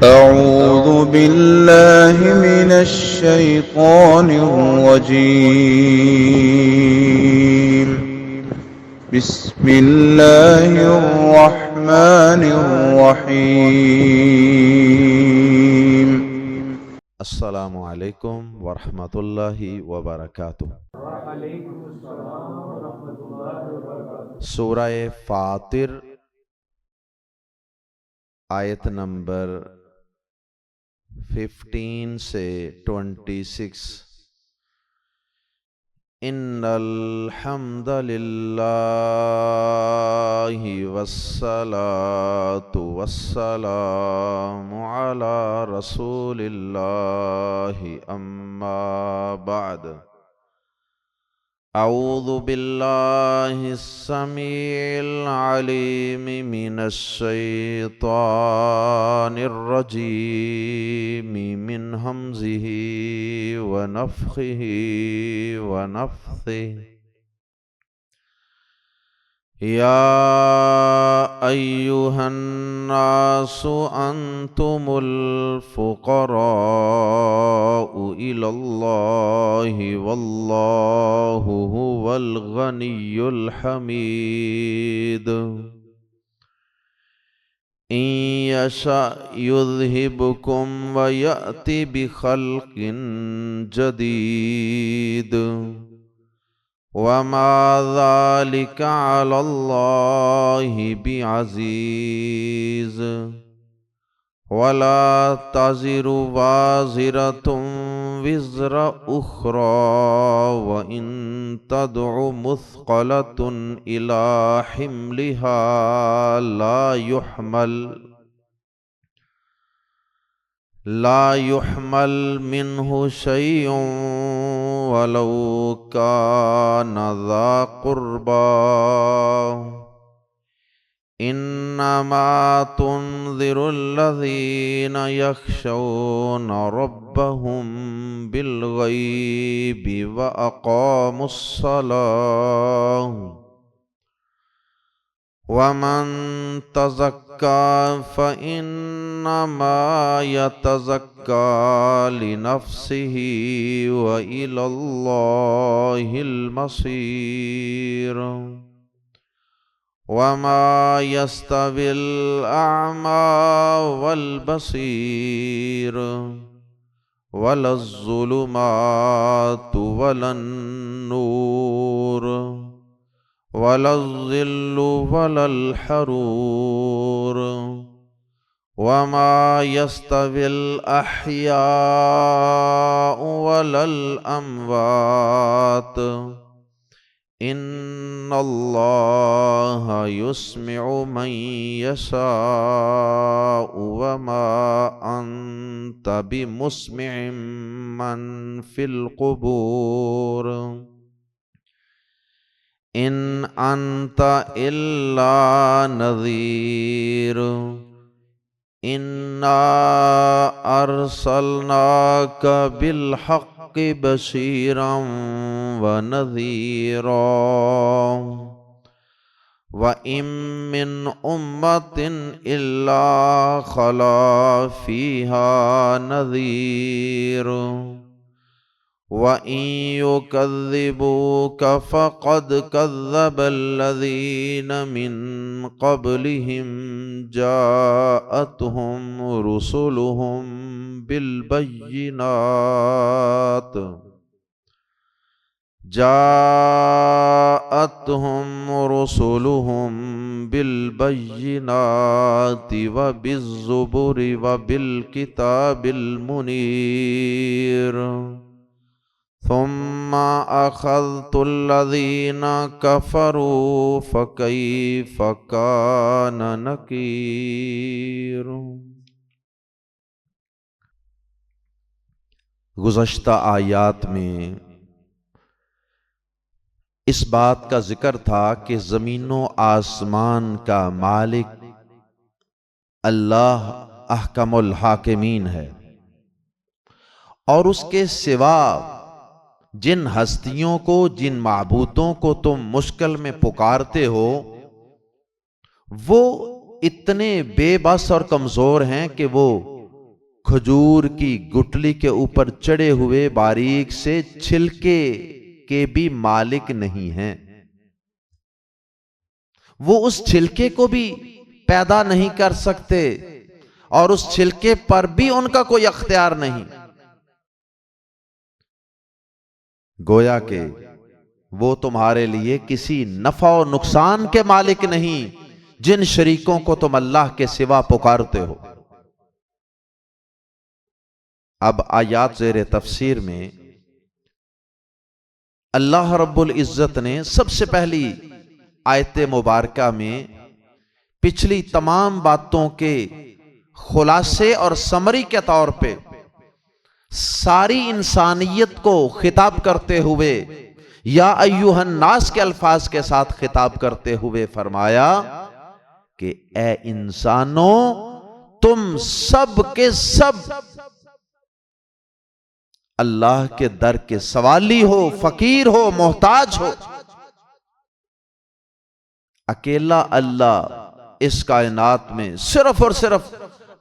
أعوذ بالله من الشيطان الرجيم. بسم الله الرحمن الرحيم. السلام علیکم ورحمۃ اللہ وبرکاتہ۔ سورہ فاطر آیت نمبر 15 سے 26۔ ان الحمد للہ والصلاة والسلام علی رسول اللہ اما بعد۔ اعوذ باللہ السمیع العلیم من الشیطان الرجیم من ہمزہ ونفخہ ونفثہ۔ یا ایہا الناس انتم الفقراء الی اللہ واللہ هو الغنی الحمید۔ ان یشاء یذہبکم ویأت بخلق جدید وما ذلك على الله بعزيز۔ ولا تزر وازرة وزر أخرى وإن تدع مثقلة إلى حملها لا يحمل منه شيء ولو كان ذا قربى۔ انما تنذر الذين يخشون ربهم بالغيب واقاموا الصلاة ومن تزكى فإنما يتزكى لنفسه وإلى الله المصير۔ وما يستوي الأعمى والبصير ولا الظلمات ولا النور ولا الظل ولا الحرور وما يستوي الأحياء ولا الأموات ان اللہ يسمع من یشاء وما انت بمسمع من في القبور ان انت الا نذیر۔ انا ارسلناک بالحق بشیرا ونذیرا وَإِن مِّنْ أُمَّةٍ إِلَّا خَلَا فِيهَا نَذِيرٌ وَإِن يُكَذِّبُوكَ فَقَدْ كَذَّبَ الَّذِينَ مِن قَبْلِهِمْ جَاءَتْهُمْ رُسُلُهُم بالبينات وبالزبر وبالكتاب المنير ثم أخذت الذين كفروا فكيف كان نكير۔ گزشتہ آیات میں اس بات کا ذکر تھا کہ زمین و آسمان کا مالک اللہ احکم الحاکمین ہے، اور اس کے سوا جن ہستیوں کو، جن معبودوں کو تم مشکل میں پکارتے ہو، وہ اتنے بے بس اور کمزور ہیں کہ وہ کھجور کی گٹلی کے اوپر چڑھے ہوئے باریک سے چھلکے کے بھی مالک نہیں ہیں. وہ اس چھلکے کو بھی پیدا نہیں کر سکتے اور اس چھلکے پر بھی ان کا کوئی اختیار نہیں. گویا کہ وہ تمہارے لیے کسی نفع و نقصان کے مالک نہیں جن شریکوں کو تم اللہ کے سوا پکارتے ہو. اب آیات زیر تفسیر میں اللہ رب العزت نے سب سے پہلی آیت مبارکہ میں پچھلی تمام باتوں کے خلاصے اور سمری کے طور پہ ساری انسانیت کو خطاب کرتے ہوئے یا ایھا الناس کے الفاظ کے ساتھ خطاب کرتے ہوئے فرمایا کہ اے انسانوں تم سب کے سب اللہ کے در کے سوالی ہو، فقیر ہو، محتاج ہو. اکیلا اللہ اس کائنات میں صرف اور صرف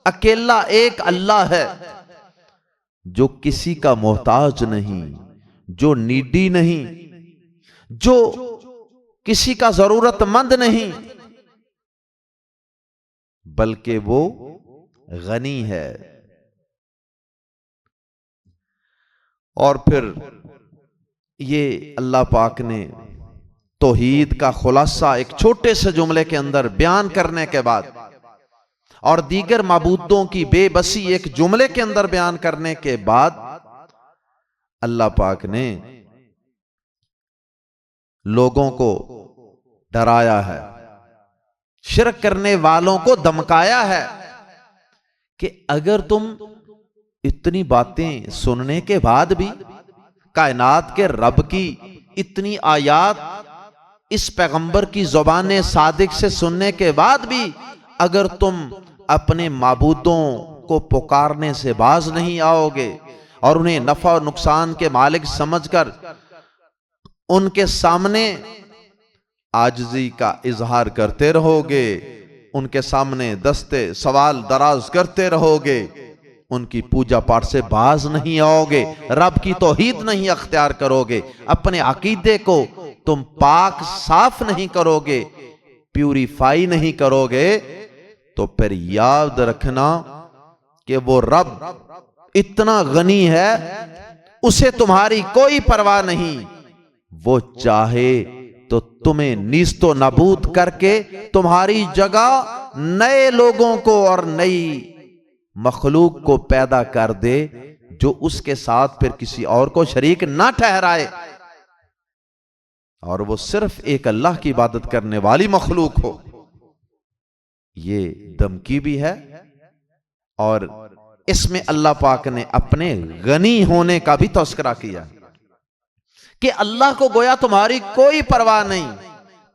اکیلا ایک اللہ ہے جو کسی کا محتاج نہیں، جو نیڈی نہیں، جو کسی کا ضرورت مند نہیں، بلکہ وہ غنی ہے. اور پھر یہ اللہ پاک نے توحید کا خلاصہ ایک چھوٹے سے جملے کے اندر بیان کرنے کے بعد اور دیگر معبودوں کی بے بسی ایک جملے کے اندر بیان کرنے کے بعد اللہ پاک نے لوگوں کو ڈرایا ہے، شرک کرنے والوں کو دمکایا ہے کہ اگر تم اتنی باتیں سننے کے بعد بھی، کائنات کے رب کی اتنی آیات اس پیغمبر کی زبان صادق سے سننے کے بعد بھی اگر تم اپنے معبودوں کو پکارنے سے باز نہیں آؤ گے اور انہیں نفع و نقصان کے مالک سمجھ کر ان کے سامنے عاجزی کا اظہار کرتے رہو گے، ان کے سامنے دستے سوال دراز کرتے رہو گے، ان کی پوجا پاٹ سے باز نہیں آؤ گے، رب کی توحید نہیں اختیار کرو گے، اپنے عقیدے کو تم پاک صاف نہیں کرو گے، پیوریفائی نہیں کرو گے، تو پھر یاد رکھنا کہ وہ رب اتنا غنی ہے، اسے تمہاری کوئی پرواہ نہیں. وہ چاہے تو تمہیں نیست و نابود کر کے تمہاری جگہ نئے لوگوں کو اور نئی مخلوق کو پیدا کر دے جو اس کے ساتھ پھر کسی اور کو شریک نہ ٹھہرائے اور وہ صرف ایک اللہ کی عبادت کرنے والی مخلوق ہو. یہ دھمکی بھی ہے اور اس میں اللہ پاک نے اپنے غنی ہونے کا بھی تذکرہ کیا کہ اللہ کو گویا تمہاری کوئی پرواہ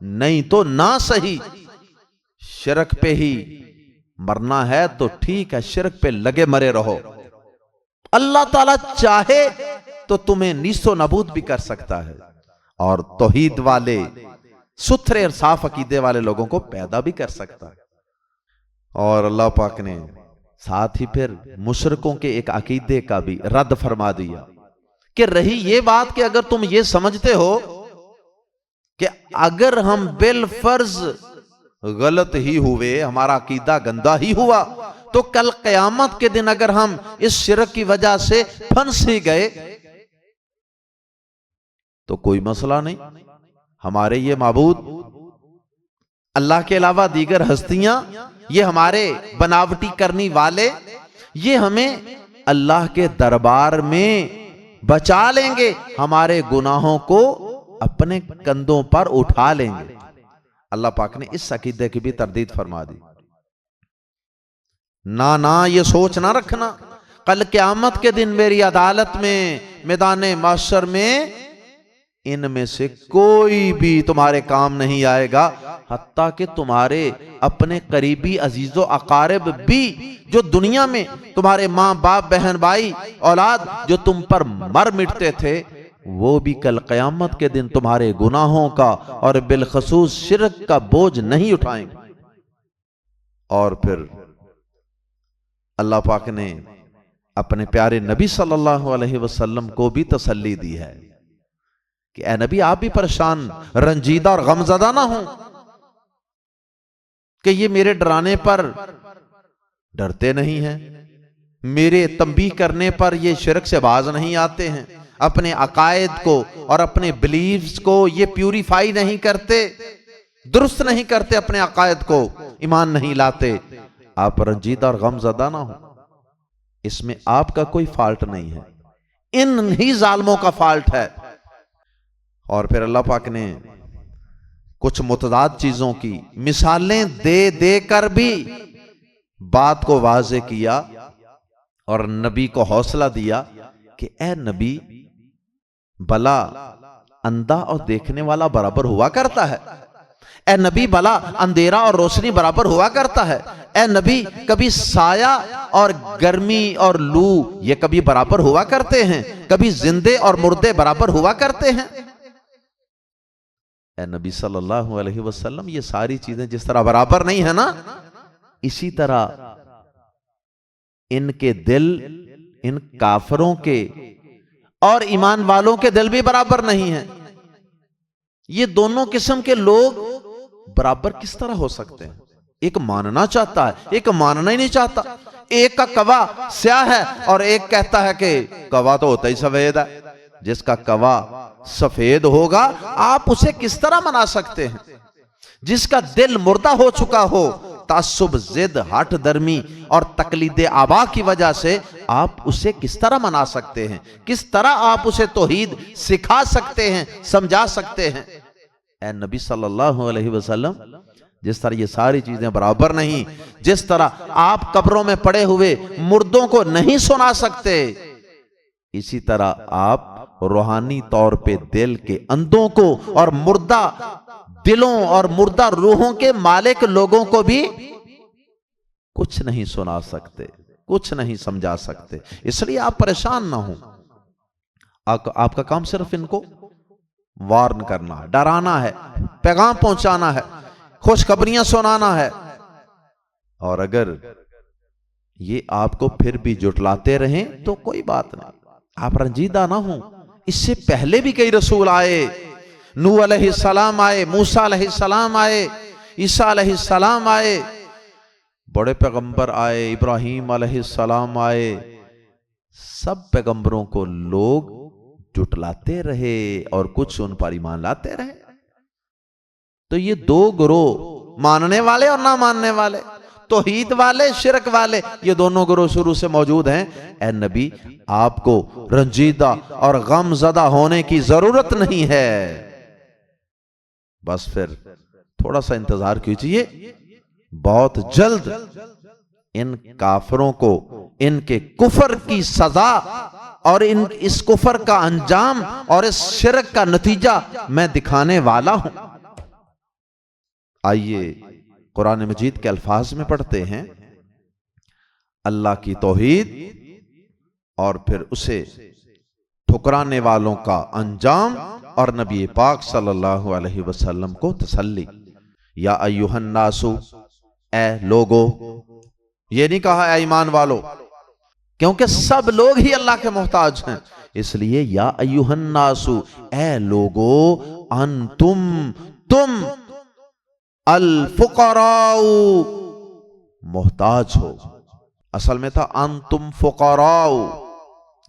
نہیں تو نہ صحیح شرک پہ ہی مرنا ہے تو ٹھیک ہے، شرک پہ لگے مرے رہو. اللہ تعالیٰ چاہے تو تمہیں نیست و نابود بھی کر سکتا ہے اور توحید والے ستھرے اور صاف عقیدے والے لوگوں کو پیدا بھی کر سکتا ہے. اور اللہ پاک نے ساتھ ہی پھر مشرکوں کے ایک عقیدے کا بھی رد فرما دیا کہ رہی یہ بات کہ اگر تم یہ سمجھتے ہو کہ اگر ہم بالفرض غلط ہی ہوئے، ہمارا عقیدہ گندا ہی ہوا، تو کل قیامت کے دن اگر ہم اس شرک کی وجہ سے پھنس ہی گئے تو کوئی مسئلہ نہیں. ہمارے یہ معبود اللہ کے علاوہ دیگر ہستیاں، یہ ہمارے بناوٹی کرنی والے، یہ ہمیں اللہ کے دربار میں بچا لیں گے، ہمارے گناہوں کو اپنے کندھوں پر اٹھا لیں گے. اللہ پاک نے اس عقیدے کی بھی تردید فرما دی. نہ یہ سوچ نہ رکھنا کل قیامت کے دن میری عدالت میں، میدان محشر میں ان میں سے کوئی بھی تمہارے کام نہیں آئے گا، حتیٰ کہ تمہارے اپنے قریبی عزیز و اقارب بھی جو دنیا میں تمہارے ماں باپ بہن بھائی اولاد جو تم پر مر مٹتے تھے، وہ بھی کل قیامت کے دن تمہارے گناہوں کا اور بالخصوص شرک کا بوجھ نہیں اٹھائیں گے. اور پھر اللہ پاک نے اپنے پیارے نبی صلی اللہ علیہ وسلم کو بھی تسلی دی ہے کہ اے نبی آپ بھی پریشان رنجیدہ اور غمزدہ نہ ہوں کہ یہ میرے ڈرانے پر ڈرتے نہیں ہیں، میرے تنبیہ کرنے پر یہ شرک سے باز نہیں آتے ہیں، اپنے عقائد کو اور اپنے بلیفز کو یہ پیوریفائی نہیں کرتے، درست نہیں کرتے، اپنے عقائد کو ایمان نہیں لاتے، آپ رنجیدہ اور غمزدہ نہ ہوں، اس میں آپ کا کوئی فالٹ نہیں ہے، ان ہی ظالموں کا فالٹ ہے۔ اور پھر اللہ پاک نے کچھ متضاد چیزوں کی مثالیں دے دے کر بھی بات کو واضح کیا اور نبی کو حوصلہ دیا کہ اے نبی بلا اندھا اور دیکھنے والا برابر ہوا کرتا ہے، اے نبی بلا اندھیرا اور روشنی برابر ہوا کرتا ہے، اے نبی کبھی سایہ اور گرمی اور لو یہ کبھی برابر ہوا کرتے ہیں، کبھی زندے اور مردے برابر ہوا کرتے ہیں۔ اے نبی صلی اللہ علیہ وسلم یہ ساری چیزیں جس طرح برابر نہیں ہے نا، اسی طرح ان کے دل، ان کافروں کے اور ایمان والوں کے دل بھی برابر نہیں ہیں۔ یہ دونوں قسم کے لوگ برابر کس طرح ہو سکتے ہیں؟ ایک ماننا چاہتا ہے، ایک ماننا ہی نہیں چاہتا، ایک کا کوا سیاہ ہے اور ایک کہتا ہے کہ کوا تو ہوتا ہی سفید ہے۔ جس کا کوا سفید ہوگا آپ اسے کس طرح منا سکتے ہیں؟ جس کا دل مردہ ہو چکا ہو تعصب، ضد، ہٹ درمی اور تقلید آبا کی وجہ سے، آپ اسے کس طرح منا سکتے ہیں؟ کس طرح آپ اسے توحید سکھا سکتے ہیں، سمجھا سکتے ہیں؟ اے نبی صلی اللہ علیہ وسلم جس طرح یہ ساری چیزیں برابر نہیں، جس طرح آپ قبروں میں پڑے ہوئے مردوں کو نہیں سنا سکتے، اسی طرح آپ روحانی طور پہ دل کے اندھوں کو اور مردہ دلوں اور مردہ روحوں کے مالک لوگوں کو بھی کچھ نہیں سنا سکتے، کچھ نہیں سمجھا سکتے۔ اس لیے آپ پریشان نہ ہوں، آپ کا کام صرف ان کو وارن کرنا ہے، ڈرانا ہے، پیغام پہنچانا ہے، خوشخبریاں سنانا ہے۔ اور اگر یہ آپ کو پھر بھی جھٹلاتے رہیں تو کوئی بات نہیں، آپ رنجیدہ نہ ہوں۔ اس سے پہلے بھی کئی رسول آئے، نوح علیہ السلام آئے، موسیٰ علیہ السلام آئے، عیسیٰ علیہ السلام آئے، بڑے پیغمبر آئے، ابراہیم علیہ السلام آئے، سب پیغمبروں کو لوگ جھٹلاتے رہے اور کچھ ان پر ایمان لاتے رہے۔ تو یہ دو گروہ، ماننے والے اور نہ ماننے والے، توحید والے، شرک والے، یہ دونوں گروہ شروع سے موجود ہیں۔ اے نبی آپ کو رنجیدہ اور غم زدہ ہونے کی ضرورت نہیں ہے، بس پھر تھوڑا سا انتظار کیجئے، بہت جلد ان کافروں کو ان کے کفر کی سزا اور اس کفر کا انجام اور اس شرک کا نتیجہ میں دکھانے والا ہوں۔ آئیے قرآن مجید کے الفاظ میں پڑھتے ہیں، اللہ کی توحید اور پھر اسے ٹھکرانے والوں کا انجام اور نبی پاک صلی اللہ علیہ وسلم کو تسلی۔ یا ایھا الناس، اے لوگو، یہ نہیں کہا اے ایمان والو، کیونکہ سب لوگ ہی اللہ کے محتاج ہیں، اس لیے یا ایھا الناس، اے لوگو، انتم، تم، الفقراء، محتاج ہو۔ اصل میں تھا انتم فقراء،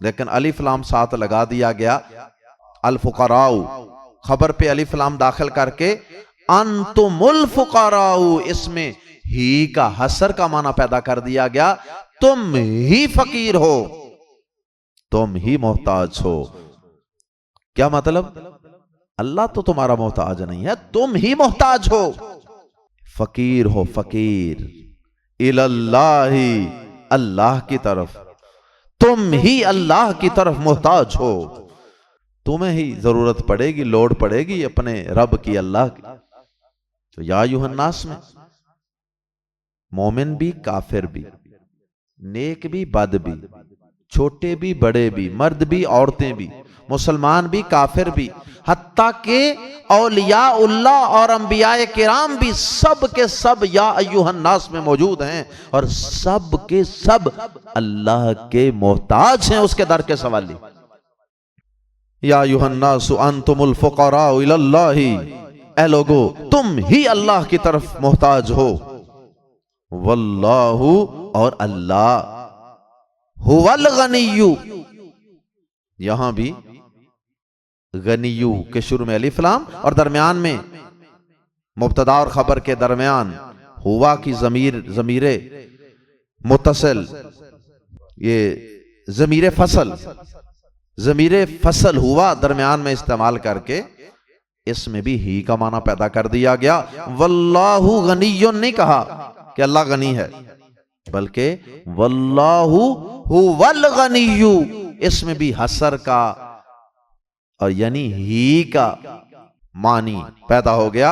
لیکن الف لام ساتھ لگا دیا گیا، الفقراء خبر پہ الف لام داخل کر کے انتم الفقراء، اس میں ہی کا حسر کا معنی پیدا کر دیا گیا، تم ہی فقیر ہو، تم ہی محتاج ہو۔ کیا مطلب؟ اللہ تو تمہارا محتاج نہیں ہے، تم ہی محتاج ہو، فقیر ہو، فقیر الاللہ، اللہ کی طرف، تم ہی اللہ کی طرف محتاج ہو، تمہیں ہی ضرورت پڑے گی، لوڑ پڑے گی اپنے رب کی، اللہ کی۔ تو یا ایھا الناس میں مومن بھی، کافر بھی، نیک بھی، بد بھی، چھوٹے بھی، بڑے بھی، مرد بھی، عورتیں بھی، مسلمان بھی، کافر بھی، حتیٰ کہ اولیاء اللہ اور انبیاء کرام بھی سب کے سب یا ایھا الناس میں موجود ہیں، اور سب کے سب اللہ کے محتاج ہیں اس کے در کے سوالی۔ یا ایھا الناس انتم الفقراء الی اللہ، اے لوگو تم ہی اللہ کی طرف محتاج ہو، واللہ اور اللہ، هو الغنی، یہاں بھی غنیو کے شروع میں الف لام اور درمیان میں مبتدا اور خبر کے درمیان ہوا کی ضمیر متصل، یہ ضمیر فصل ہوا درمیان میں استعمال کر کے اس میں بھی ہی کا معنی پیدا کر دیا گیا۔ واللہ غنی نہیں کہا کہ اللہ غنی ہے، بلکہ واللہ هو الغنی، اس میں بھی حسر کا اور یعنی ہی کا معنی پیدا ہو گیا۔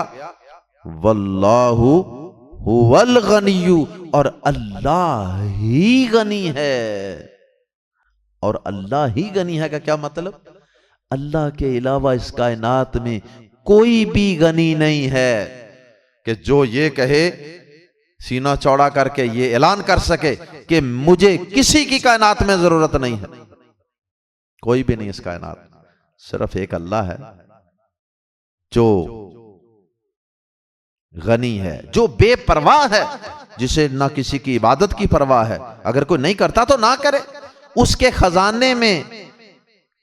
واللہ هو الغنی، اور اللہ ہی غنی ہے۔ اور اللہ ہی غنی ہے کا کیا مطلب؟ اللہ کے علاوہ اس کائنات میں کوئی بھی غنی نہیں ہے کہ جو یہ کہے، سینہ چوڑا کر کے یہ اعلان کر سکے کہ مجھے کسی کی کائنات میں ضرورت نہیں ہے۔ کوئی بھی نہیں اس کائنات میں، صرف ایک اللہ ہے جو غنی ہے، جو بے پرواہ ہے، جسے نہ کسی کی عبادت کی پرواہ ہے۔ اگر کوئی نہیں کرتا تو نہ کرے، اس کے خزانے میں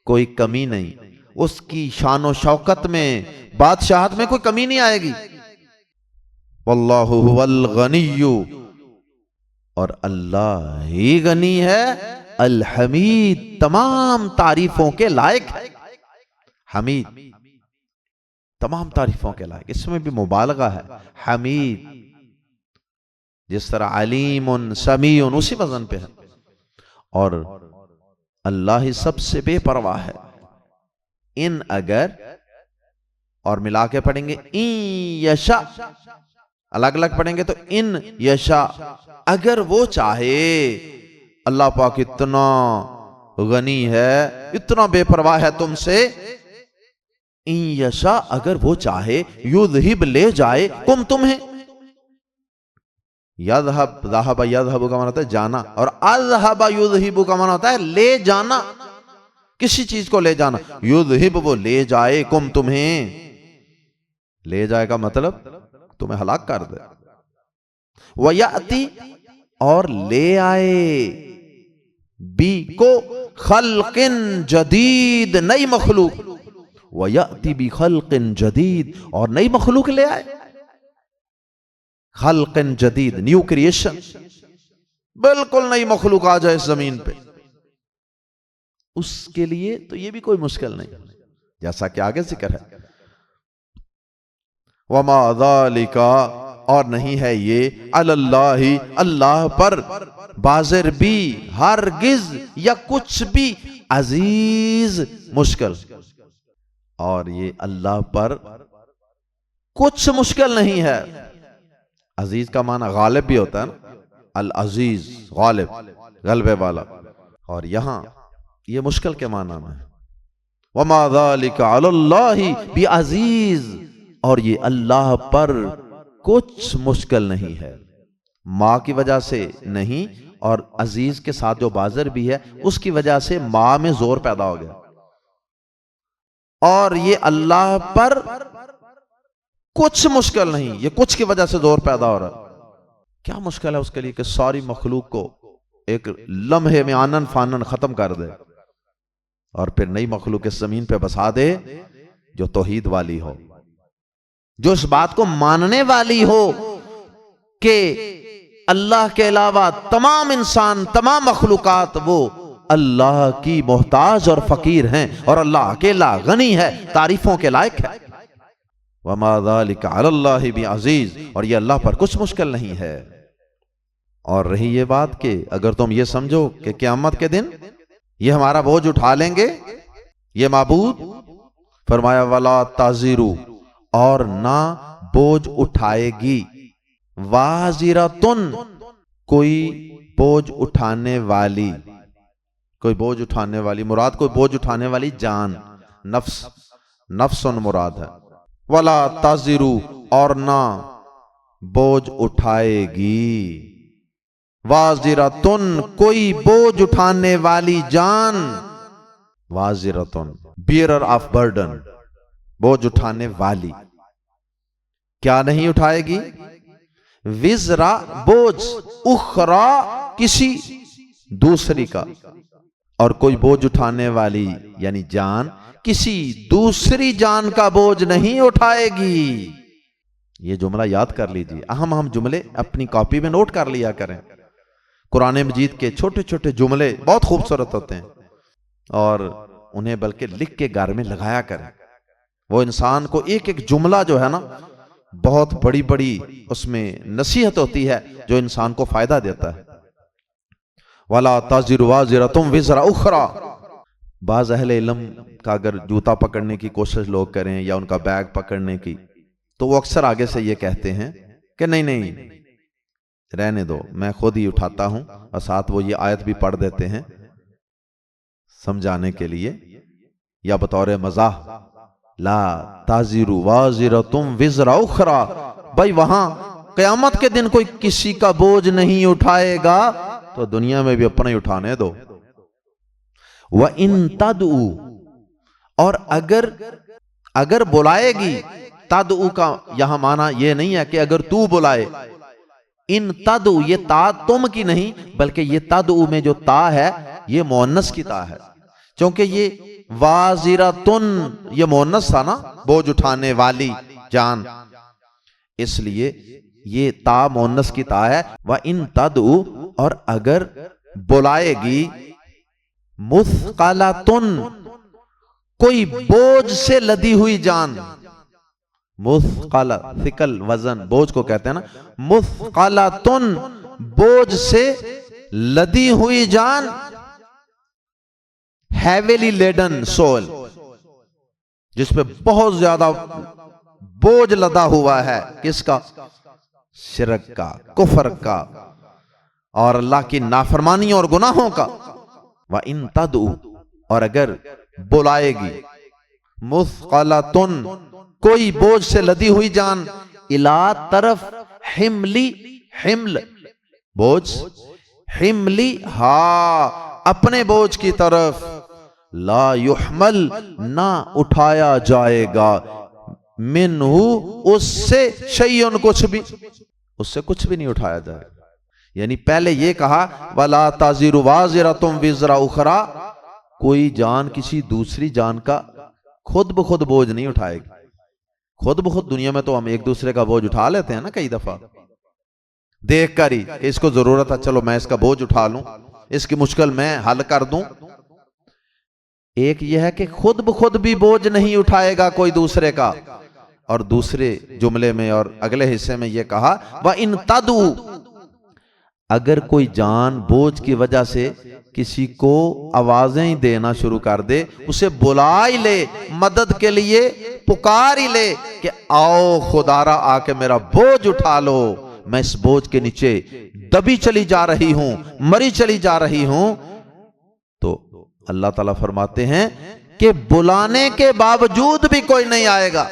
کوئی کمی نہیں، اس کی شان و شوکت میں، بادشاہت میں کوئی کمی نہیں آئے گی۔ واللہ هو الغنی، اور اللہ ہی غنی ہے، الحمید، تمام تعریفوں کے لائق ہے۔ حمید تمام تعریفوں کے لائق، اس میں بھی مبالغہ ہے، حمید جس طرح علیم سمیع اسی وزن پہ ہے، اور اللہ ہی سب سے بے پرواہ ہے۔ ان اگر اور ملا کے پڑھیں گے ان یشاء، الگ الگ پڑھیں گے تو ان یشاء، اگر وہ چاہے، اللہ پاک اتنا غنی ہے، اتنا بے پرواہ ہے تم سے، ان یشاء اگر وہ چاہے، یذہب لے جائے کم تمہیں، یذہب، ذہب یذہب کا معنی ہوتا ہے جانا، اور اذہب یذہب کا معنی ہوتا ہے لے جانا، کسی چیز کو لے جانا۔ یذہب وہ لے جائے، کم تمہیں، لے جائے کا مطلب تمہیں ہلاک کر دے۔ وَيَأْتِ اور لے آئے، بی کو خلق جدید، نئی مخلوق، وَيَأْتِ بِخَلْقٍ جدید، اور نئی مخلوق لے آئے، خلق جدید، نیو کریشن، بالکل نئی مخلوق آ جائے اس زمین پہ، اس کے لیے تو یہ بھی کوئی مشکل نہیں، جیسا کہ آگے ذکر ہے۔ وَمَا ذَلِكَ اور نہیں ہے یہ، عَلَى اللَّهِ اللہ پر، بازر بھی، ہرگز یا کچھ بھی، عزیز مشکل، اور یہ اللہ پر کچھ مشکل نہیں ہے۔ عزیز کا معنی غالب بھی ہوتا ہے نا، العزیز غالب، غلبے والا، اور یہاں یہ مشکل کے معنی میں ہے۔ وَمَا ذَلِكَ عَلَى اللَّهِ بِعَزِیز، اور یہ اللہ پر کچھ مشکل نہیں ہے، ماں کی وجہ سے نہیں، اور عزیز کے ساتھ جو بازر بھی ہے اس کی وجہ سے ماں میں زور پیدا ہو گیا، اور یہ اللہ پر کچھ مشکل نہیں، یہ کچھ کی وجہ سے زور پیدا ہو رہا۔ کیا مشکل ہے اس کے لیے کہ ساری مخلوق کو ایک لمحے میں آنن فانن ختم کر دے، اور پھر نئی مخلوق اس زمین پہ بسا دے جو توحید والی ہو، جو اس بات کو ماننے والی ہو کہ اللہ کے علاوہ تمام انسان، تمام مخلوقات وہ اللہ کی محتاج اور فقیر ہیں، اور اللہ اکیلا غنی ہے، تعریفوں کے لائق ہے۔ وَمَا ذَلِكَ عَلَى اللَّهِ بِعَزِیز، اور یہ اللہ پر کچھ مشکل نہیں ہے۔ اور رہی یہ بات کہ اگر تم یہ سمجھو کہ قیامت کے دن یہ ہمارا بوجھ اٹھا لیں گے یہ معبود، فرمایا وَلَا تَزِرُ، اور نہ بوجھ اٹھائے گی، وَازِرَةٌ، کوئی بوجھ اٹھانے والی، کوئی بوجھ اٹھانے والی، مراد کوئی بوجھ اٹھانے والی جان، نفس، نفسن مراد ہے. ولا تازرو اور نہ بوجھ اٹھائے گی. وازرتن کوئی بوجھ اٹھانے والی جان. وازرتن بیئرر آف برڈن بوجھ اٹھانے والی کیا نہیں اٹھائے گی؟ وزرا بوجھ، اخرا کسی دوسری کا. اور کوئی بوجھ اٹھانے والی یعنی جان کسی دوسری جان کا بوجھ نہیں اٹھائے گی. یہ جملہ یاد کر لیجیے. اہم جملے اپنی کاپی میں نوٹ کر لیا کریں. قرآن مجید کے چھوٹے چھوٹے جملے بہت خوبصورت ہوتے ہیں اور انہیں بلکہ لکھ کے گھر میں لگایا کریں. وہ انسان کو ایک ایک جملہ جو ہے نا بہت بڑی بڑی اس میں نصیحت ہوتی ہے جو انسان کو فائدہ دیتا ہے. وَلَا تَزِرُ وَازِرَةٌ وِزْرَ أُخْرَى. بعض اہل علم کا اگر جوتا پکڑنے کی کوشش لوگ کریں یا ان کا بیگ پکڑنے کی تو وہ اکثر آگے سے یہ کہتے ہیں کہ نہیں رہنے دو، میں خود ہی اٹھاتا ہوں، اور ساتھ وہ یہ آیت بھی پڑھ دیتے ہیں سمجھانے کے لیے یا بطور مزاح. لا تازر وازرتم وزر اخرى. بھائی وہاں قیامت کے دن کوئی کسی کا بوجھ نہیں اٹھائے گا تو دنیا میں بھی اپنا ہی اٹھانے دو. وَإِن تَدْعُوا اور اگر بلائے گی. تدعو کا یہاں معنی یہ نہیں ہے کہ اگر تو بلائے. ان تدعو یہ تا تم کی نہیں بلکہ یہ تدعو میں جو تا ہے یہ مؤنث کی تا ہے، چونکہ یہ وازرتن یہ مؤنث تھا نا، بوجھ اٹھانے والی جان، اس لیے یہ تا مؤنث کی تا ہے. وَإِن تدعو اور اگر بلائے گی. مثقلتن کوئی بوجھ سے لدی ہوئی جان. مثقل ثقل وزن بوجھ کو کہتے ہیں نا. مثقلتن بوجھ سے لدی ہوئی جان. heavily laden soul جس پہ بہت زیادہ بوجھ لدا ہوا ہے. کس کا؟ شرک کا، کفر کا اور اللہ کی نافرمانی اور گناہوں کا. وَإِن تَدْعُوا اور اگر بلائے گی. مثقلتن کوئی بوجھ سے لدی ہوئی جان. الا طرف حملی حمل بوجھ، حملی ہاں اپنے بوجھ کی طرف. لا یحمل نہ اٹھایا جائے گا. منہ اس سے شیئن کچھ بھی، اس سے کچھ بھی نہیں اٹھایا جائے گا. یعنی پہلے یہ کہا وَلَا تَزِرُ وَازِرَةٌ وِزْرَ أُخْرَى کوئی جان کسی دوسری جان کا خود بخود بوجھ نہیں اٹھائے گی. خود بخود دنیا میں تو ہم ایک دوسرے کا بوجھ اٹھا لیتے ہیں نا کئی دفعہ دیکھ کر ہی کہ اس کو ضرورت ہے چلو میں اس کا بوجھ اٹھا لوں، اس کی مشکل میں حل کر دوں. ایک یہ ہے کہ خود بخود بھی بوجھ نہیں اٹھائے گا کوئی دوسرے کا. اور دوسرے جملے میں اور اگلے حصے میں یہ کہا وَإِن تَدْعُوا اگر کوئی جان بوجھ کی وجہ سے کسی کو آوازیں دینا شروع کر دے، اسے بلا ہی لے، مدد کے لیے پکار ہی لے کہ آؤ خدارا آ کے میرا بوجھ اٹھا لو، میں اس بوجھ کے نیچے دبی چلی جا رہی ہوں، مری چلی جا رہی ہوں. تو اللہ تعالیٰ فرماتے ہیں کہ بلانے کے باوجود بھی کوئی نہیں آئے گا.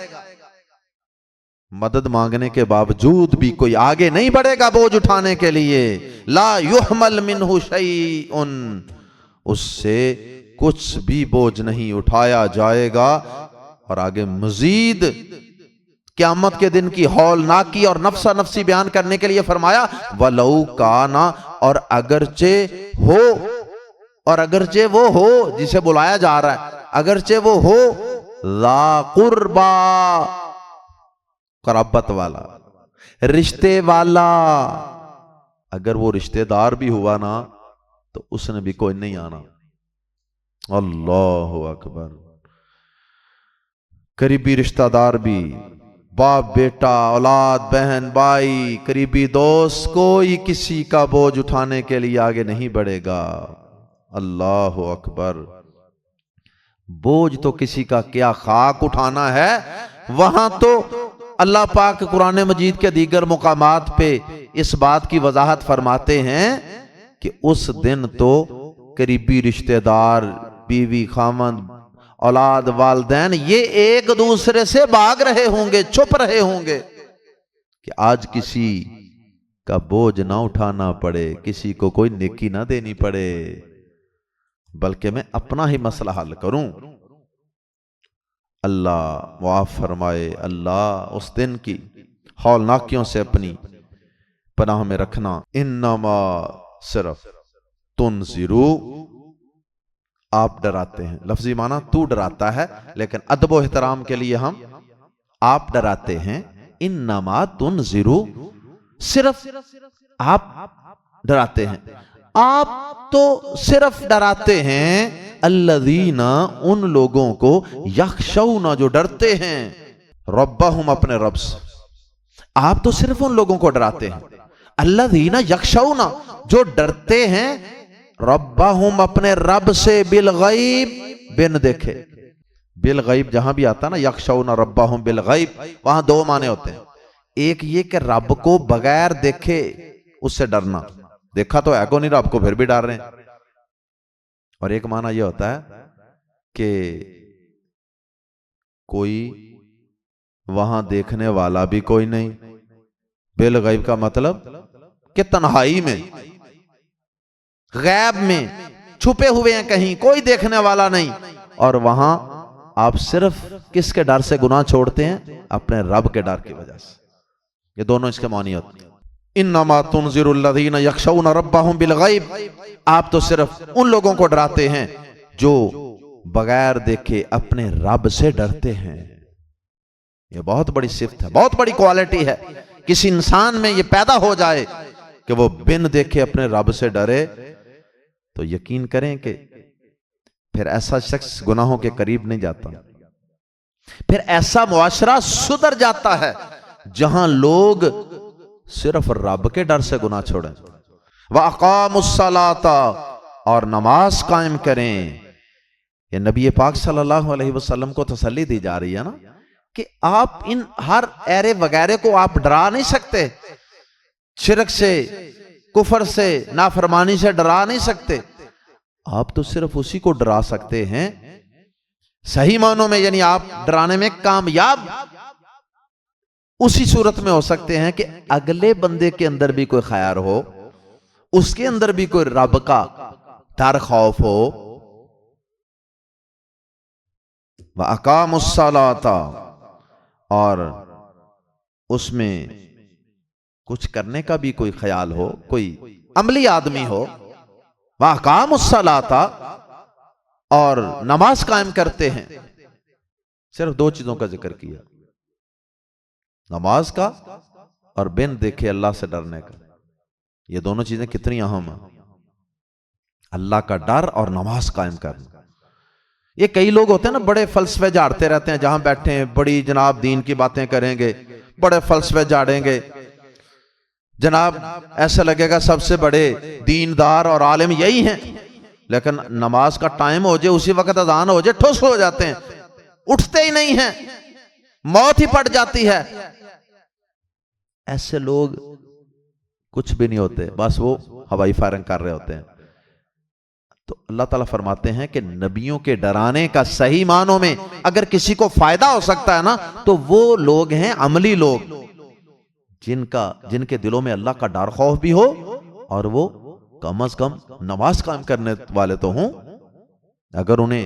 مدد مانگنے کے باوجود بھی کوئی آگے نہیں بڑھے گا بوجھ اٹھانے کے لیے. لا یحمل منہ شیء اس سے کچھ بھی بوجھ نہیں اٹھایا جائے گا. اور آگے مزید قیامت کے دن کی ہولناکی اور نفسا نفسی بیان کرنے کے لیے فرمایا وَلَوْ كَانَ اور اگرچہ وہ ہو جسے بلایا جا رہا ہے، اگرچہ وہ ہو ذا قربا قرابت والا، رشتے والا. اگر وہ رشتے دار بھی ہوا نا تو اس نے بھی کوئی نہیں آنا. اللہ اکبر. قریبی رشتہ دار بھی، باپ بیٹا اولاد بہن بھائی قریبی دوست، کوئی کسی کا بوجھ اٹھانے کے لیے آگے نہیں بڑھے گا. اللہ اکبر. بوجھ تو کسی کا کیا خاک اٹھانا ہے. وہاں تو اللہ پاک قرآن مجید کے دیگر مقامات پہ اس بات کی وضاحت فرماتے ہیں کہ اس دن تو قریبی رشتہ دار، بیوی خامند اولاد، والدین، یہ ایک دوسرے سے بھاگ رہے ہوں گے، چھپ رہے ہوں گے کہ آج کسی کا بوجھ نہ اٹھانا پڑے، کسی کو کوئی نیکی نہ دینی پڑے، بلکہ میں اپنا ہی مسئلہ حل کروں۔ اللہ معاف فرمائے، اللہ اس دن کی ہولناکیوں سے اپنی پناہ میں رکھنا۔ انما صرف تنذرو، آپ ڈراتے ہیں، لفظی معنی تو ڈراتا ہے، لیکن ادب و احترام کے لیے ہم آپ ڈراتے ہیں۔ انما تنذرو، صرف آپ ڈراتے ہیں، آپ تو صرف ڈراتے ہیں الذین، ان لوگوں کو، یخشون، جو ڈرتے ہیں، ربہم، اپنے رب سے۔ آپ تو صرف ان لوگوں کو ڈراتے ہیں، الذین یخشون، جو ڈرتے ہیں، ربہم، اپنے رب سے، بالغیب، بن دیکھے۔ بالغیب جہاں بھی آتا نا یخشون ربہم بالغیب، وہاں دو معنی ہوتے ہیں، ایک یہ کہ رب کو بغیر دیکھے اس سے ڈرنا، دیکھا تو ہے کو نہیں رب کو پھر بھی ڈر رہے ہیں، اور ایک معنی یہ ہوتا ہے کہ کوئی وہاں دیکھنے والا بھی کوئی نہیں۔ بالغیب کا مطلب کہ تنہائی میں، غیب میں چھپے ہوئے ہیں، کہیں کوئی دیکھنے والا نہیں، اور وہاں آپ صرف کس کے ڈر سے گناہ چھوڑتے ہیں؟ اپنے رب کے ڈر کی وجہ سے۔ یہ دونوں اس کے معنی ہوتے ہیں۔ انما تنذر الذین یخشون ربہم بالغیب، آپ تو صرف ان لوگوں کو ڈراتے ہیں جو بغیر دیکھے اپنے رب سے ڈرتے ہیں۔ یہ بہت بڑی صفت ہے، بہت بڑی کوالٹی ہے، کسی انسان میں یہ پیدا ہو جائے کہ وہ بن دیکھے اپنے رب سے ڈرے، تو یقین کریں کہ پھر ایسا شخص گناہوں کے قریب نہیں جاتا، پھر ایسا معاشرہ سدھر جاتا ہے جہاں لوگ صرف رب کے ڈر سے گناہ چھوڑیں۔ وَأَقَامُوا الصَّلَاةَ، اور نماز قائم کریں۔ یہ نبی پاک صلی اللہ علیہ وسلم کو تسلی دی جا رہی ہے نا کہ آپ ان ہر ایرے وغیرہ کو آپ ڈرا نہیں سکتے، شرک سے، کفر سے، نافرمانی سے ڈرا نہیں سکتے، آپ تو صرف اسی کو ڈرا سکتے ہیں صحیح معنوں میں، یعنی آپ ڈرانے میں کامیاب اسی صورت میں ہو سکتے ہیں کہ اگلے بندے کے اندر بھی کوئی خیر ہو، اس کے اندر بھی کوئی رب کا ڈر خوف ہو۔ وَأَقَامُوا الصَّلَاةَ، اور اس میں کچھ کرنے کا بھی کوئی خیال ہو، کوئی عملی آدمی ہو۔ وَأَقَامُوا الصَّلَاةَ، اور نماز قائم کرتے ہیں۔ صرف دو چیزوں کا ذکر کیا، نماز کا اور بن دیکھے اللہ سے ڈرنے کا۔ یہ دونوں چیزیں کتنی اہم ہیں، اللہ کا ڈر اور نماز قائم کرنا۔ یہ کئی لوگ ہوتے ہیں نا بڑے فلسفے جھاڑتے رہتے ہیں، جہاں بیٹھے ہیں بڑی جناب دین کی باتیں کریں گے، بڑے فلسفے جھاڑیں گے، جناب ایسا لگے گا سب سے بڑے دیندار اور عالم یہی ہیں، لیکن نماز کا ٹائم ہو جائے، اسی وقت اذان ہو جائے، ٹھوس ہو جاتے ہیں، اٹھتے ہی نہیں ہیں، موت ہی پڑ جاتی ہے۔ ایسے لوگ کچھ بھی نہیں ہوتے، بس وہ ہوائی فائرنگ کر رہے ہوتے ہیں۔ تو اللہ تعالیٰ فرماتے ہیں کہ نبیوں کے ڈرانے کا صحیح معنوں میں اگر کسی کو فائدہ ہو سکتا ہے نا، تو وہ لوگ ہیں عملی لوگ، جن کے دلوں میں اللہ کا ڈر خوف بھی ہو، اور وہ کم از کم نماز قائم کرنے والے تو ہوں۔ اگر انہیں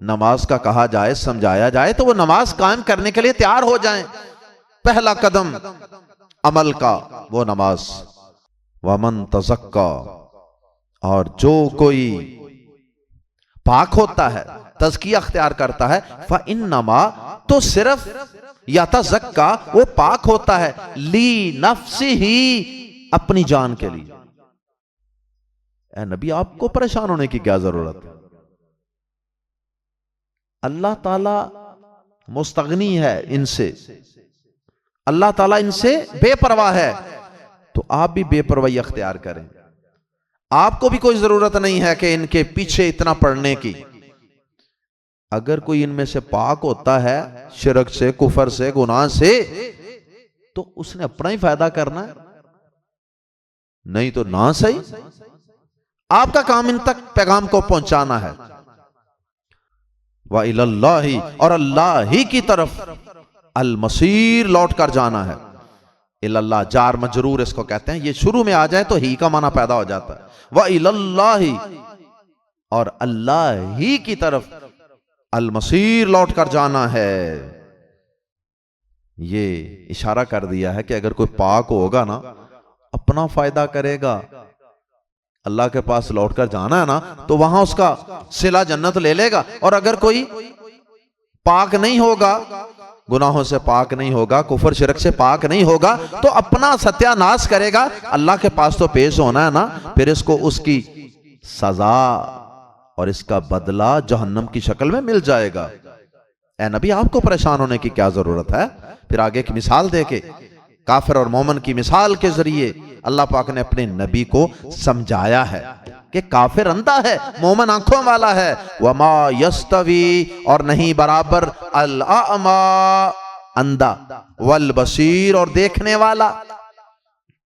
نماز کا کہا جائے، سمجھایا جائے، تو وہ نماز قائم کرنے کے لیے تیار ہو جائیں۔ پہلا قدم عمل کا وہ نماز۔ وَمَن تَزَكَّى، اور جو کوئی پاک ہوتا ہے، تزکیہ اختیار کرتا ہے، فَإِنَّمَا، تو صرف يَتَزَكَّى، وہ پاک ہوتا ہے، لِنَفْسِهِ، اپنی جان کے لیے۔ اے نبی، آپ کو پریشان ہونے کی کیا ضرورت ہے؟ اللہ تعالیٰ مستغنی ہے ان سے، اللہ تعالیٰ ان سے بے پرواہ ہے، تو آپ بھی بے پرواہی اختیار کریں۔ آپ کو بھی کوئی ضرورت نہیں ہے کہ ان کے پیچھے اتنا پڑنے کی۔ اگر کوئی ان میں سے پاک ہوتا ہے شرک سے، کفر سے، گناہ سے، تو اس نے اپنا ہی فائدہ کرنا ہے، نہیں تو نہ صحیح، آپ کا کام ان تک پیغام کو پہنچانا ہے۔ وَإِلَى اللَّهِ، اور اللہ ہی کی طرف المصیر لوٹ کر جانا ہے. اللہ جار مجرور اس کو کہتے ہیں، یہ شروع میں آ جائے تو ہی کا معنی پیدا ہو جاتا ہے. وَإِلَى اللَّهِ، اور اللہ ہی کی طرف المصیر لوٹ کر جانا ہے. یہ اشارہ کر دیا ہے کہ اگر کوئی پاک ہوگا نا اپنا فائدہ کرے گا، اللہ کے پاس لوٹ کر جانا ہے نا تو وہاں اس کا صلہ جنت لے لے گا. اور اگر کوئی پاک نہیں ہوگا، گناہوں سے پاک نہیں ہوگا، کفر شرک سے پاک نہیں ہوگا، تو اپنا ستیہ ناش کرے گا. اللہ کے پاس تو پیش ہونا ہے نا، پھر اس کو اس کی سزا اور اس کا بدلہ جہنم کی شکل میں مل جائے گا. اے نبی آپ کو پریشان ہونے کی کیا ضرورت ہے؟ پھر آگے کی مثال دے کے کافر اور مومن کی مثال کے ذریعے اللہ پاک نے اپنے نبی کو سمجھایا ہے کہ کافر اندھا ہے، مومن آنکھوں والا ہے. وَمَا يَسْتَوِي، اور نہیں برابر، الْأَعْمَى اندھا، وَالْبَصِيرُ اور دیکھنے والا،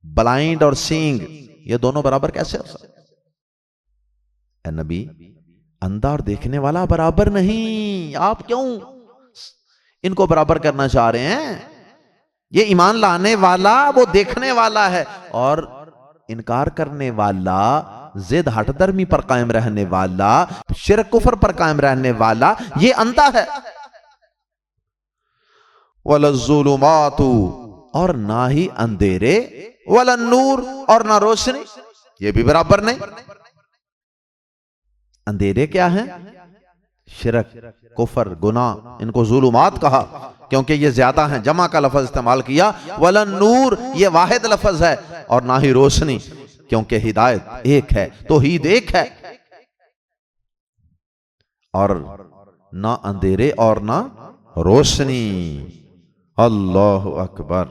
بلائنڈ اور سینگ، یہ دونوں برابر کیسے ہو سکتے؟ اے نبی اندھا اور دیکھنے والا برابر نہیں، آپ کیوں ان کو برابر کرنا چاہ رہے ہیں؟ یہ ایمان لانے والا وہ دیکھنے والا ہے، اور انکار کرنے والا، ضد ہٹ درمی پر قائم رہنے والا، شرک کفر پر قائم رہنے والا، یہ اندھا ہے. وَلَا الظُّلُمَاتُ، اور نہ ہی اندھیرے، وَلَا النُّورُ اور نہ روشنی، یہ بھی برابر نہیں. اندھیرے کیا ہیں؟ شرک، کفر، گناہ، ان کو ظلمات کہا کیونکہ یہ زیادہ ہیں، جمع کا لفظ استعمال کیا. وَلَا النُّورُ، یہ واحد لفظ ہے، اور نہ ہی روشنی کیونکہ ہدایت ایک ہے، توحید ایک ہے. اور نہ اندھیرے اور نہ روشنی. اللہ اکبر.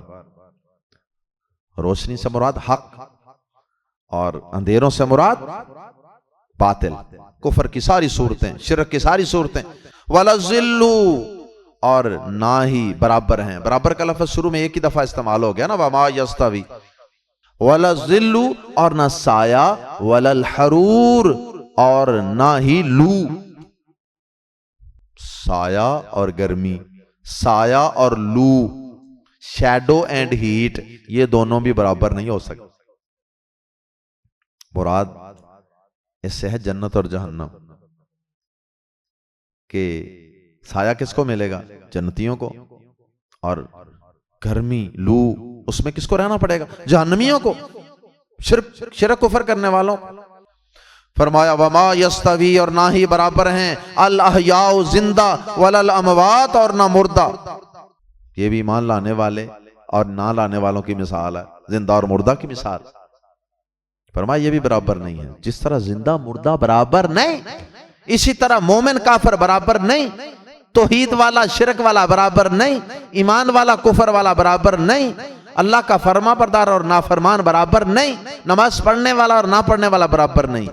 روشنی سے مراد حق، اور اندھیروں سے مراد باطل، کفر کی ساری صورتیں، شرک کی ساری صورتیں. وَلَا الظِّلُّ، اور نہ ہی برابر ہیں. برابر کا لفظ شروع میں ایک ہی دفعہ استعمال ہو گیا نا، وَمَا يَسْتَوِي. وَلَا الظِّلُّ، اور نہ سایہ، وَلَا الْحَرُورُ، اور نہ ہی لو. سایہ اور گرمی، سایہ اور لو، شیڈو اینڈ ہیٹ، یہ دونوں بھی برابر نہیں ہو سکتے. مراد اس سے ہے جنت اور جہنم، کہ سایہ کس کو ملے گا؟ جنتیوں کو. اور گرمی، لو، اس میں کس کو رہنا پڑے گا؟ جہنمیوں کو، شرک کفر کرنے والوں. فرمایا وَمَا يَسْتَوِي، اور نہ ہی برابر ہیں، الْأَحْيَاءُ زندہ، وَلَا الْأَمْوَاتُ اور نہ مردہ. یہ بھی ایمان لانے والے اور نہ لانے والوں کی مثال ہے، زندہ اور مردہ کی مثال. فرمایا یہ بھی برابر نہیں ہے. جس طرح زندہ مردہ برابر نہیں، اسی طرح مومن کافر برابر نہیں، توحید والا شرک والا برابر نہیں، ایمان والا کفر والا برابر نہیں، اللہ کا فرما بردار اور نافرمان برابر نہیں، نماز پڑھنے والا اور نہ پڑھنے والا برابر نہیں.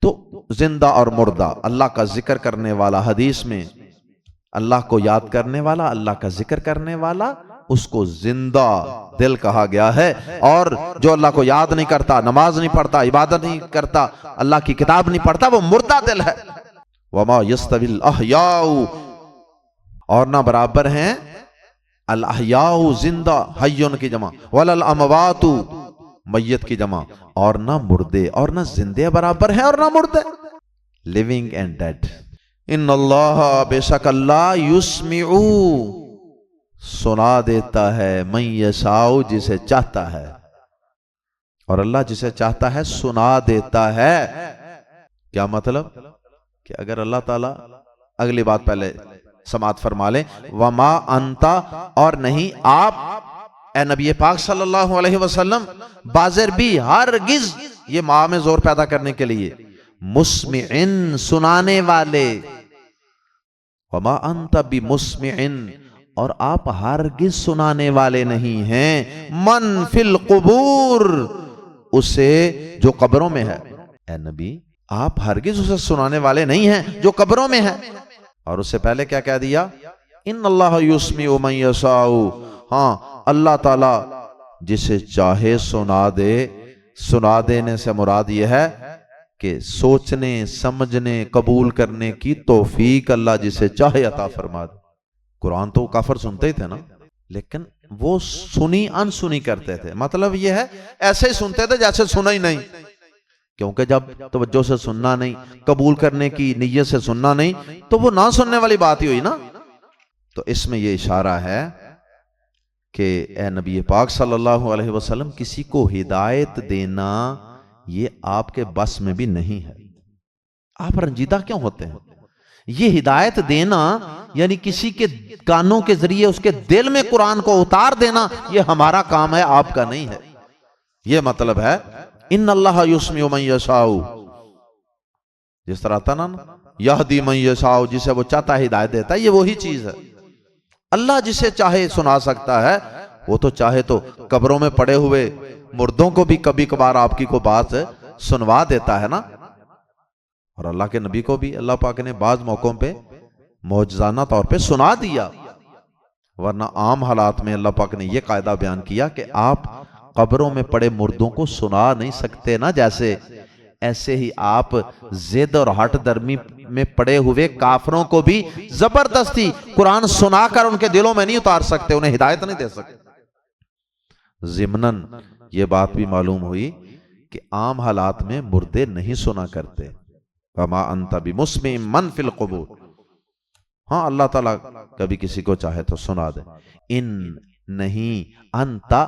تو زندہ اور مردہ، اللہ کا ذکر کرنے والا، حدیث میں اللہ کو یاد کرنے والا، اللہ کا ذکر کرنے والا، اس کو زندہ دل کہا گیا ہے. اور جو اللہ کو یاد نہیں کرتا، نماز نہیں پڑھتا، عبادت نہیں کرتا، اللہ کی کتاب نہیں پڑھتا، وہ مردہ دل ہے. وَمَا يَسْتَوِي الْأَحْيَاءُ، اور نہ برابر ہیں الْأَحْيَاءُ زندہ، حیون کی جمع، وَلَا الْأَمْوَاتُ میت کی جمع، اور نہ مردے اور نہ زندے برابر ہیں اور نہ مردے. living and dead. ان اللہ، بے شک اللہ، یسمعو سنا دیتا ہے، من یشاء جسے چاہتا ہے، اور اللہ جسے چاہتا ہے سنا دیتا ہے. کیا مطلب؟ کہ اگر اللہ تعالیٰ، اگلی بات پہلے سماعت فرما لیں، وما انتا، اور نہیں آپ اے نبی پاک صلی اللہ علیہ وسلم، بازر بھی ہرگز، یہ ماں میں زور پیدا کرنے کے لیے، مسمعن سنانے والے، وما انت بمسمعن، اور آپ ہرگز سنانے والے نہیں ہیں، من فی القبور، اسے جو قبروں میں ہے. اے نبی آپ ہرگز اسے سنانے والے نہیں ہیں جو قبروں میں ہے. اور اس سے پہلے کیا کہہ دیا؟ ان اللہ یسمع من یشاء، ہاں اللہ تعالی جسے چاہے سنا دے. سنا دینے سے مراد یہ ہے کہ سوچنے سمجھنے قبول کرنے کی توفیق اللہ جسے چاہے عطا فرما دے۔ قرآن تو کافر سنتے ہی تھے نا، لیکن وہ سنی انسنی کرتے تھے، مطلب یہ ہے ایسے ہی سنتے تھے جیسے سنا ہی نہیں، کیونکہ جب توجہ سے سننا نہیں، قبول کرنے کی نیت سے سننا نہیں، تو وہ نہ سننے والی بات ہی ہوئی نا۔ تو اس میں یہ اشارہ ہے کہ اے نبی پاک صلی اللہ علیہ وسلم، کسی کو ہدایت دینا یہ آپ کے بس میں بھی نہیں ہے۔ آپ رنجیدہ کیوں ہوتے ہیں؟ یہ ہدایت دینا یعنی کسی کے کانوں کے ذریعے اس کے دل میں قرآن کو اتار دینا، یہ ہمارا کام ہے، آپ کا نہیں ہے۔ یہ مطلب ہے ان اللہ یسمع من یشاء، جس طرح آتا نا یہدی من یشاء، جسے وہ چاہتا ہے ہدایت دیتا ہے، یہ وہی چیز ہے۔ اللہ جسے چاہے سنا سکتا ہے، وہ تو چاہے تو قبروں میں پڑے ہوئے مردوں کو بھی کبھی کبھار آپ کی کو بات سنوا دیتا ہے نا، اور اللہ کے نبی کو بھی اللہ پاک نے بعض موقعوں پہ معجزانہ طور پہ سنا دیا، ورنہ عام حالات میں اللہ پاک نے یہ قاعدہ بیان کیا کہ آپ قبروں میں پڑے مردوں کو سنا نہیں سکتے نا، جیسے ایسے ہی آپ زد اور ہٹ درمی میں پڑے ہوئے کافروں کو بھی زبردستی قرآن سنا کر ان کے دلوں میں نہیں اتار سکتے، انہیں ہدایت نہیں دے سکتے۔ ضمناً یہ بات بھی معلوم ہوئی کہ عام حالات میں مردے نہیں سنا کرتے، وما انت بمسمع من فی القبور، ہاں اللہ تعالیٰ کبھی کسی کو چاہے تو سنا دے۔ ان نہیں انتا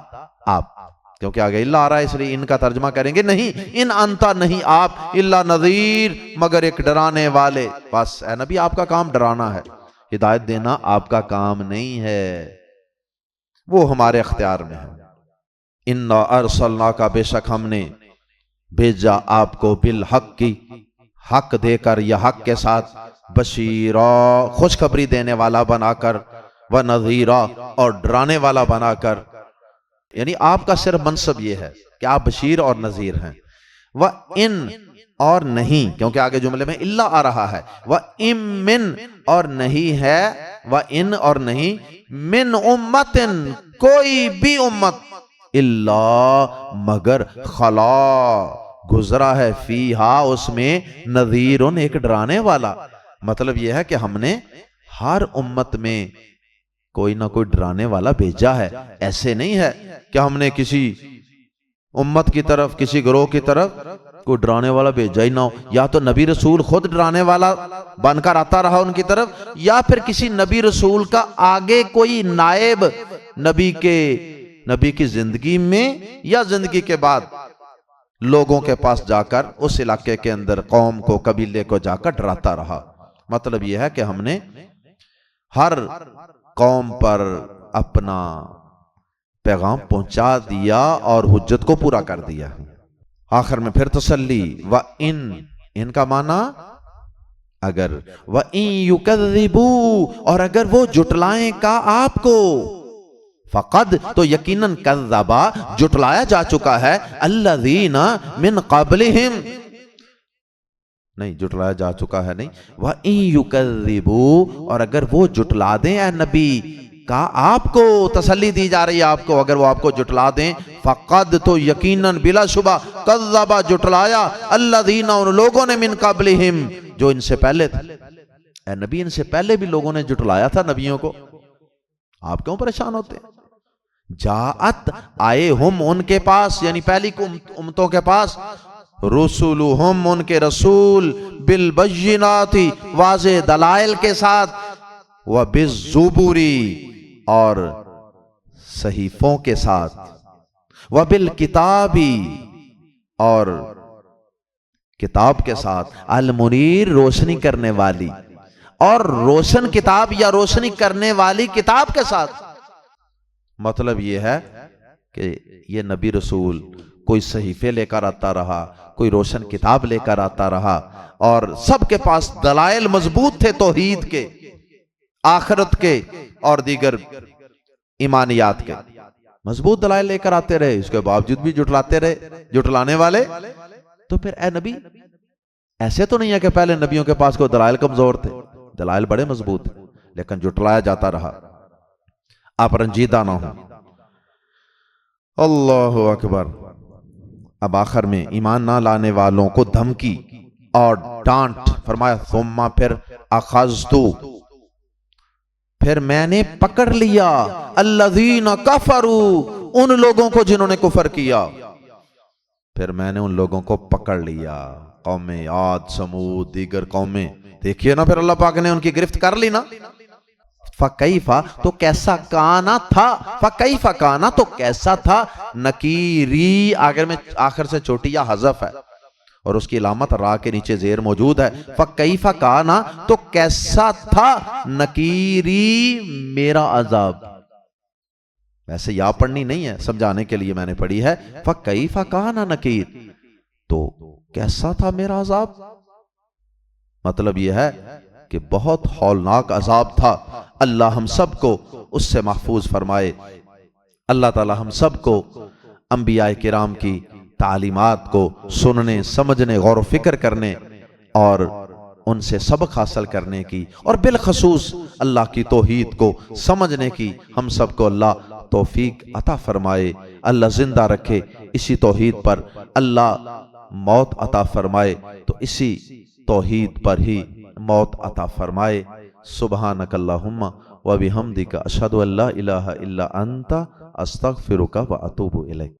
آپ، کیونکہ آگے اللہ آ رہا ہے اس لیے ان کا ترجمہ کریں گے، نہیں ان انتا نہیں آپ، الا نذیر مگر ایک ڈرانے والے، بس اے نبی آپ کا کام ڈرانا ہے، ہدایت دینا آپ کا کام نہیں ہے، وہ ہمارے اختیار میں ہے۔ انا ارسلناک، بے شک ہم نے بھیجا آپ کو بالحق کی، حق دے کر یا حق کے ساتھ، بشیرا خوشخبری دینے والا بنا کر، ونذیرا اور ڈرانے والا بنا کر، یعنی آپ کا صرف منصب یہ ہے کہ آپ بشیر اور نذیر ہیں۔ وَإِن اور نہیں، کیونکہ آگے جملے میں اللہ آ رہا ہے، وَإِن من اور نہیں ہے، وَإِن اور نہیں، من امتن کوئی بھی امت، اللہ مگر خلا گزرا ہے، فیہا اس میں، نذیرن ایک ڈرانے والا۔ مطلب یہ ہے کہ ہم نے ہر امت میں کوئی نہ کوئی ڈرانے والا بھیجا ہے، ایسے نہیں ہے کہ ہم نے کسی امت کی طرف، کسی گروہ کی طرف کوئی ڈرانے والا بھیجا ہی نہ ہو، یا تو نبی رسول خود ڈرانے والا بن کر آتا رہا ان کی طرف، یا پھر کسی نبی رسول کا آگے کوئی نائب نبی کی زندگی میں یا زندگی کے بعد لوگوں کے پاس جا کر اس علاقے کے اندر قوم کو، قبیلے کو جا کر ڈراتا رہا۔ مطلب یہ ہے کہ ہم نے ہر قوم پر اپنا پیغام پہنچا دیا اور حجت کو پورا کر دیا۔ آخر میں پھر تسلی، ان کا معنی اگر، وَإِن يُكَذِّبُوا اور اگر وہ جھٹلائیں کا آپ کو، فقد تو یقیناً کذبا جھٹلایا جا چکا ہے، الذین من قبلہم نہیں، جھٹلایا جا چکا ہے نہیں، وَإِن يُكَذِّبُوا اور اگر وہ جھٹلا دیں اے نبی کا آپ کو، تسلی دی جا رہی ہے آپ کو، اگر وہ آپ کو جھٹلا دیں، فقد تو یقیناً بلا شبہ، کذبا جھٹلایا، الذین ان لوگوں نے، من قبلہم جو ان سے پہلے تھے، اے نبی ان سے پہلے بھی لوگوں نے جھٹلایا تھا نبیوں کو، آپ کیوں پریشان ہوتے ہیں؟ جاءت آئے ہم ان کے پاس، یعنی پہلی امتوں کے پاس، رسولہم ان کے رسول، بالبینات واضح دلائل کے ساتھ، وبالزبور اور صحیفوں کے ساتھ، وبالکتاب اور کتاب کے ساتھ، المنیر روشنی کرنے والی، اور روشن کتاب یا روشنی کرنے والی کتاب کے ساتھ۔ مطلب یہ ہے کہ یہ نبی رسول کوئی صحیفے لے کر آتا رہا، کوئی روشن کتاب لے کر آتا رہا، اور سب کے پاس دلائل مضبوط تھے، توحید کے، آخرت کے اور دیگر ایمانیات کے مضبوط دلائل لے کر آتے رہے، اس کے باوجود بھی جھٹلاتے رہے جھٹلانے والے۔ تو پھر اے نبی ایسے تو نہیں ہے کہ پہلے نبیوں کے پاس کوئی دلائل کمزور تھے، دلائل بڑے مضبوط تھے، لیکن جھٹلایا جاتا رہا۔ آپ رنجیدہ نہ ہوں۔ اللہ اکبر۔ اب آخر میں ایمان نہ لانے والوں کو دھمکی اور ڈانٹ، فرمایا ثم پھر اخذتو پھر میں نے پکڑ لیا الذین کفروا ان لوگوں کو جنہوں نے کفر کیا، پھر میں نے ان لوگوں کو پکڑ لیا، قوم عاد سمود دیگر قومیں، دیکھیے نا پھر اللہ پاک نے ان کی گرفت کر لی نا۔ فَكَيْفَ تو کیسا کانا تھا، فَكَيْفَ کانا تو کیسا تھا، نکیری آخر سے چھوٹی یا حذف ہے اور اس کی علامت را کے نیچے زیر موجود ہے، فَكَيْفَ کانا تو کیسا تھا، نکیری میرا عذاب۔ ویسے یا پڑھنی نہیں ہے، سمجھانے کے لیے میں نے پڑھی ہے، فَكَيْفَ کانا نکیر تو کیسا تھا میرا عذاب، مطلب یہ ہے کہ بہت ہولناک عذاب تھا۔ اللہ ہم سب کو اس سے محفوظ فرمائے، اللہ تعالی ہم سب کو انبیاء کرام کی تعلیمات کو سننے، سمجھنے، غور و فکر کرنے اور ان سے سبق حاصل کرنے کی، اور بالخصوص اللہ کی توحید کو سمجھنے کی ہم سب کو اللہ توفیق عطا فرمائے، اللہ زندہ رکھے اسی توحید پر، اللہ موت عطا فرمائے تو اسی توحید پر ہی موت عطا فرمائے۔ سبحانک اللہم و بحمدک اشہد ان لا الہ الا انت استغفرک و اتوب الیک۔